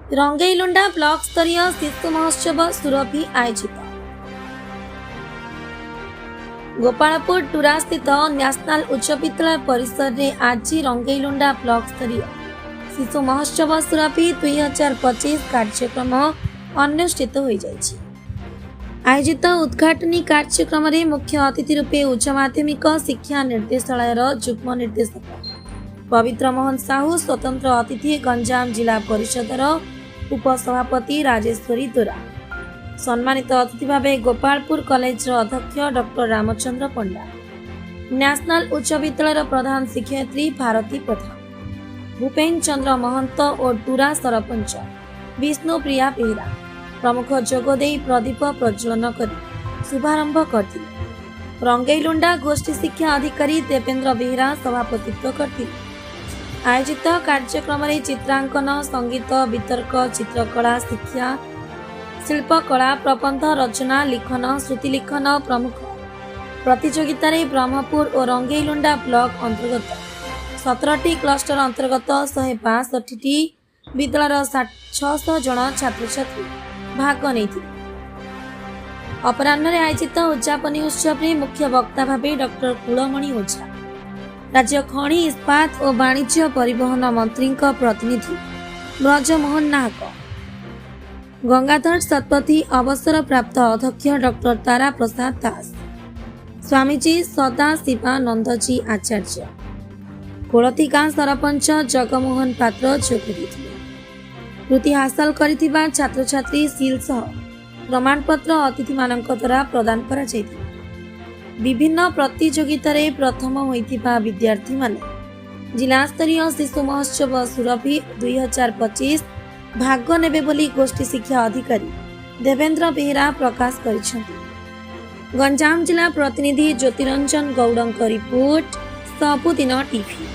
रंगईलुंडा block स्तरीय शिशु महोत्सव सुरभि आयोजित। गोपालपुर टुरा स्थित नेशनल उच्च विद्यालय परिसर में आज रंगईलुंडा ब्लॉक स्तरीय शिशु महोत्सव सुरभि 2025 कार्यक्रम अनुष्ठित हो जाइछि। आयोजित उद्घाटनी कार्यक्रम में मुख्य अतिथि रूपे उच्च माध्यमिक शिक्षा निर्देशालय युग्म निर्देशक पवित्र मोहन साहू, स्वतंत्र अतिथि गंजाम जिला परिषदर उपसभापति राजेश्वरी दोरा, सम्मानित अतिथि भाव गोपालपुर कॉलेज अध्यक्ष डॉक्टर रामचंद्र पंडा, नेशनल उच्च विद्यालय प्रधान शिक्षयित्री भारती प्रधान, भूपेन चंद्र महंत और टुरा सरपंच विष्णुप्रिया बेहरा प्रमुख जोगदे प्रदीप प्रज्वलन कर शुभारंभ करते। रंगईलुंडा गोष्ठी शिक्षा अधिकारी देवेंद्र बेहरा सभापतित्व करते। आयोजित कार्यक्रम में चित्रांकन, संगीत, वितर्क, चित्रकला, शिक्षा, शिल्पकला, प्रबंध रचना, लिखन, श्रुति लिखन प्रमुख प्रतियोगिता ब्रह्मपुर और रंगईलुंडा ब्लॉक अंतर्गत 17टी क्लस्टर अंतर्गत 162टी विद्यालय 600 जन छात्र छात्री भाग नहीं। अपराह्न आयोजित उद्यापनी उत्सव में मुख्य वक्ता भाव डॉक्टर कुलमणि ओझा, राज्य खनि इस्पात और वाणिज्य परिवहन मंत्री प्रतिनिधि ब्रजमोहन नाहक, गंगाधर शतपथी, अवसर प्राप्त अध्यक्ष डॉक्टर तारा प्रसाद दास, स्वामीजी सदा शिवानंदजी आचार्य, कोलथी गाँ सरपंच जगमोहन पात्र जोग वृत्ति हासिल करिथिबा छात्र छात्री सील सह प्रमाणपत्र अतिथि मानक द्वारा प्रदान करा जायछि। विभिन्न प्रतियोगिता रे प्रथम होइथिबा विद्यार्थी माने जिला स्तरीय शिशु महोत्सव सुरभि 2025 भाग नेबे बोली गोष्ठी शिक्षा अधिकारी देवेंद्र बेहरा प्रकाश करिसेंति। गंजाम जिला प्रतिनिधि ज्योतिरंजन गौड़ंक रिपोर्ट, सबुदिन टीवी।